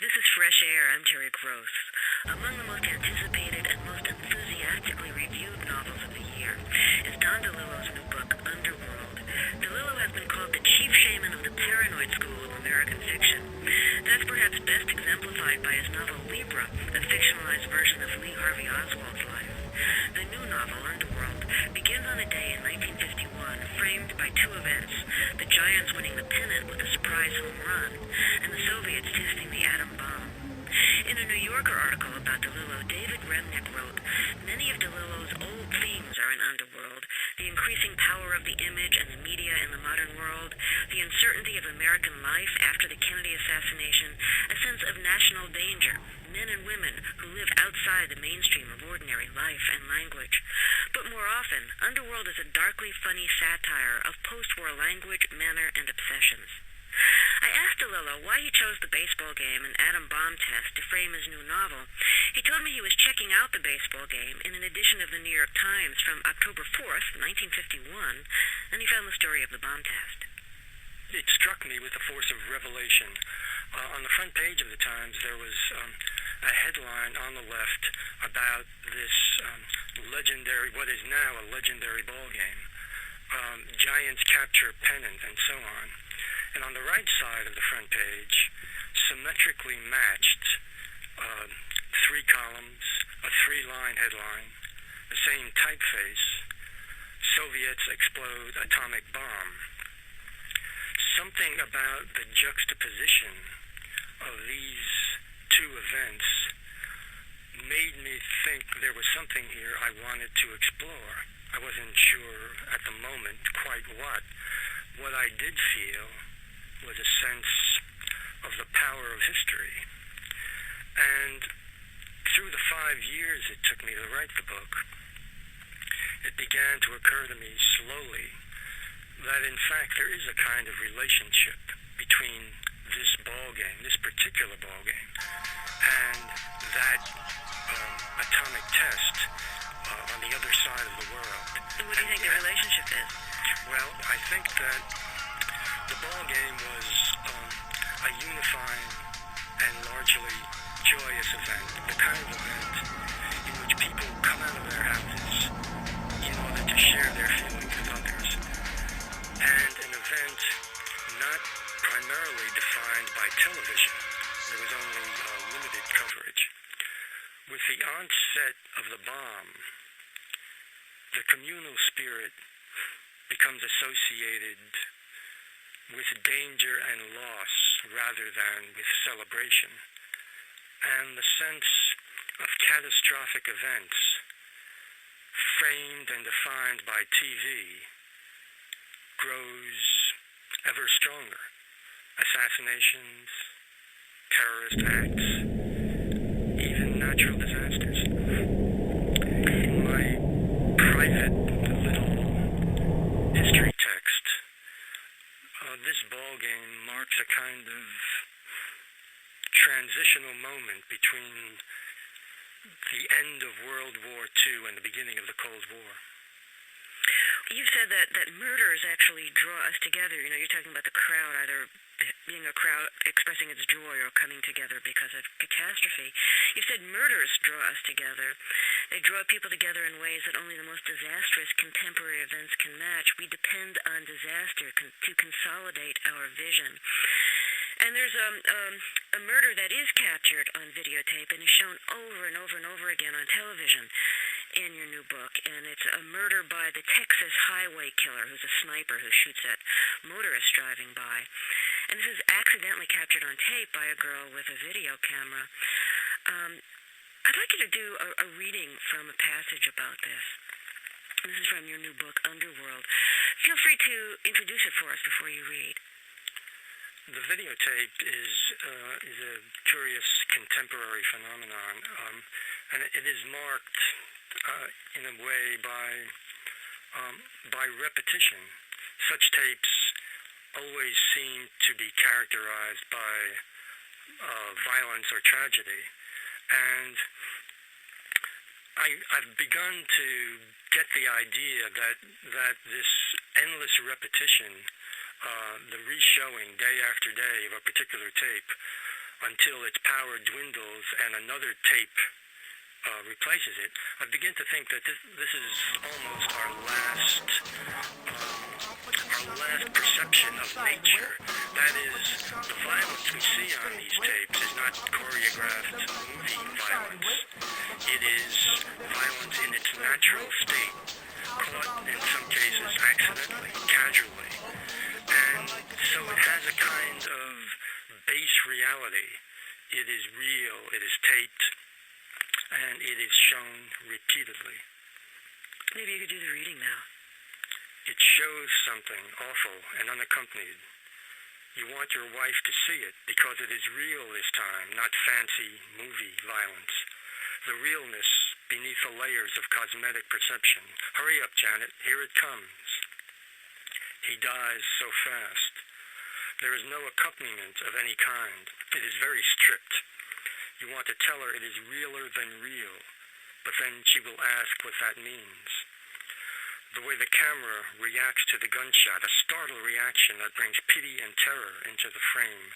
This is Fresh Air. I'm Terry Gross. Among the most anticipated and most enthusiastically reviewed novels of the year is Don DeLillo's new book, Underworld. DeLillo has been called the chief shaman of the paranoid school of American fiction. That's perhaps best exemplified by his novel Libra, a fictionalized version of Lee Harvey Oswald's life. The new novel, Underworld, begins on a day in 1951 framed by two events: the Giants winning the pennant with a surprise home run, and the Soviets testing the atom bomb. In a New Yorker article about DeLillo, David Remnick wrote, "Many of DeLillo's old themes are in Underworld: the increasing power of the image and the media in the modern world, the uncertainty of American life after the Kennedy assassination, a sense of national danger, men and women who live outside the mainstream of ordinary life and language. But more often, Underworld is a darkly funny satire of post-war language, manner, and obsessions." I asked DeLillo why he chose the baseball game and atom bomb test to frame his new novel. He told me he was checking out the baseball game in an edition of the New York Times from October 4th, 1951, and he found the story of the bomb test. It struck me with the force of revelation. On the front page of the Times, there was a headline on the left about this legendary, what is now a legendary ball game. Giants capture pennant and so on. And on the right side of the front page, symmetrically matched, three columns, a three-line headline, the same typeface: Soviets explode atomic bomb. Something about the juxtaposition of these two events made me think there was something here I wanted to explore. I wasn't sure at the moment quite what. What I did feel was a sense of the power of history. And through the 5 years it took me to write the book, it began to occur to me slowly that in fact there is a kind of relationship between this ball game, this particular ball game, and that atomic test on the other side of the world. And what do you think the relationship is? Well, I think that the ball game was a unifying and largely joyous event, the kind of event in which people come out of their houses in order to share their feelings with others, and an event not primarily defined by television. There was only limited coverage. With the onset of the bomb, the communal spirit becomes associated with danger and loss rather than with celebration. And the sense of catastrophic events, framed and defined by TV, grows ever stronger. Assassinations, terrorist acts, even natural disasters. In my private little history text, this ball game marks a kind of transitional moment between the end of World War II and the beginning of the Cold War. You've said that murders actually draw us together. You know, you're talking about the crowd either being a crowd expressing its joy or coming together because of catastrophe. You've said murders draw us together. They draw people together in ways that only the most disastrous contemporary events can match. We depend on disaster to consolidate our vision. And there's a murder that is captured on videotape and is shown over and over and over again on television in your new book, and it's a murder by the Texas highway killer, who's a sniper who shoots at motorists driving by. And this is accidentally captured on tape by a girl with a video camera. I'd like you to do a reading from a passage about this. This is from your new book, Underworld. Feel free to introduce it for us before you read. The videotape is a curious contemporary phenomenon, and it is marked in a way by repetition. Such tapes always seem to be characterized by violence or tragedy, and I've begun to get the idea that this endless repetition, the reshowing day after day of a particular tape, until its power dwindles and another tape replaces it, I begin to think that this is almost our last perception of nature. That is, the violence we see on these tapes is not choreographed movie violence. It is violence in its natural state, caught in some cases accidentally, casually. And so it has a kind of base reality. It is real, it is taped, and it is shown repeatedly. Maybe you could do the reading now. It shows something awful and unaccompanied. You want your wife to see it because it is real this time, not fancy movie violence. The realness beneath the layers of cosmetic perception. Hurry up, Janet, here it comes. He dies so fast. There is no accompaniment of any kind. It is very strict. You want to tell her it is realer than real, but then she will ask what that means. The way the camera reacts to the gunshot, a startled reaction that brings pity and terror into the frame,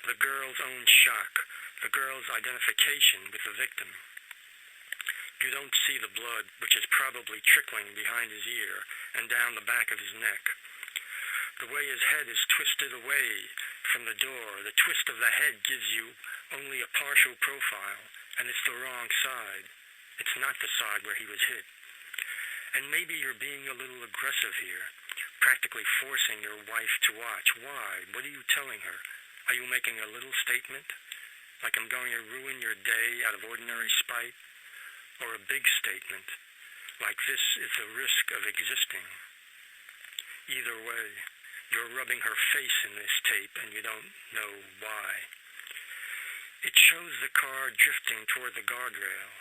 the girl's own shock, the girl's identification with the victim. You don't see the blood, which is probably trickling behind his ear and down the back of his neck. The way his head is twisted away from the door, the twist of the head gives you only a partial profile, and it's the wrong side. It's not the side where he was hit. And maybe you're being a little aggressive here, practically forcing your wife to watch. Why? What are you telling her? Are you making a little statement? Like I'm going to ruin your day out of ordinary spite? Or a big statement? Like this is the risk of existing? Either way, you're rubbing her face in this tape and you don't know why. It shows the car drifting toward the guardrail.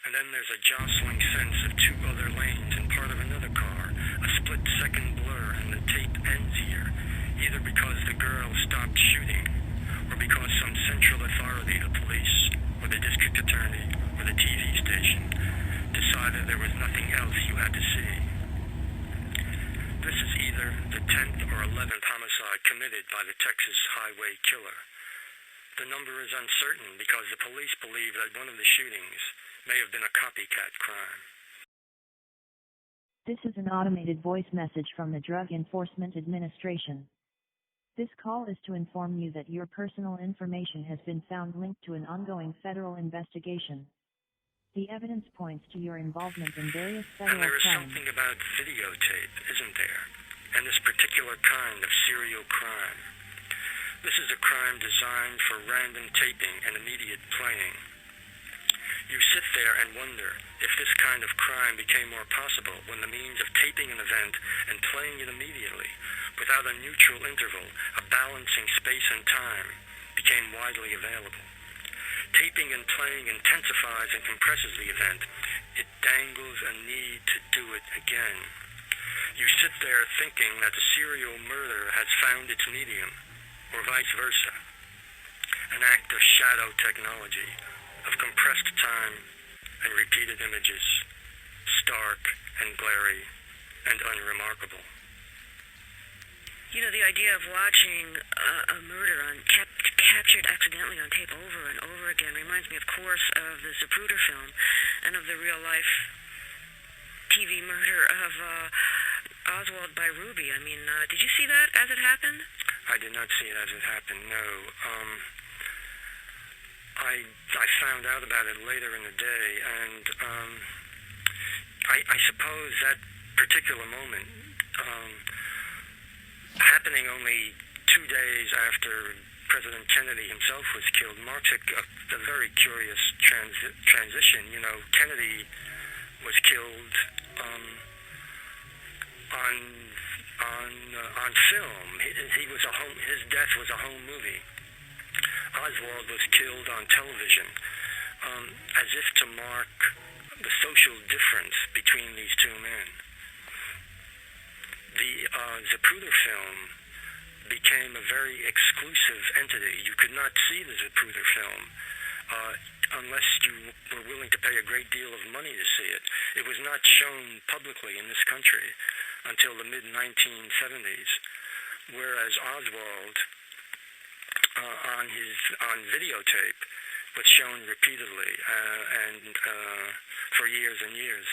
And then there's a jostling sense of two other lanes and part of another car, a split-second blur, and the tape ends here, either because the girl stopped shooting, or because some central authority, the police, or the district attorney, or the TV station, decided there was nothing else you had to see. This is either the 10th or 11th homicide committed by the Texas highway killer. The number is uncertain because the police believe that one of the shootings may have been a copycat crime. This is an automated voice message from the Drug Enforcement Administration. This call is to inform you that your personal information has been found linked to an ongoing federal investigation. The evidence points to your involvement in various federal crimes. And there is crimes. Something about videotape, isn't there? And this particular kind of serial crime. This is a crime designed for random taping and immediate playing. You sit there and wonder if this kind of crime became more possible when the means of taping an event and playing it immediately, without a neutral interval, a balancing space and time, became widely available. Taping and playing intensifies and compresses the event. It dangles a need to do it again. You sit there thinking that the serial murder has found its medium, or vice versa. An act of shadow technology, of compressed time and repeated images, stark and glary and unremarkable. You know, the idea of watching a murder captured accidentally on tape over and over again reminds me, of course, of the Zapruder film and of the real-life TV murder of Oswald by Ruby. I mean, did you see that as it happened? I did not see it as it happened, no. I found out about it later in the day, and I suppose that particular moment, happening only 2 days after President Kennedy himself was killed, marks a very curious transition. You know, Kennedy was killed on film. His death was a home movie. Oswald was killed on television, as if to mark the social difference between these two men. The Zapruder film became a very exclusive entity. You could not see the Zapruder film unless you were willing to pay a great deal of money to see it. It was not shown publicly in this country until the mid-1970s, whereas Oswald on videotape was shown repeatedly and for years and years.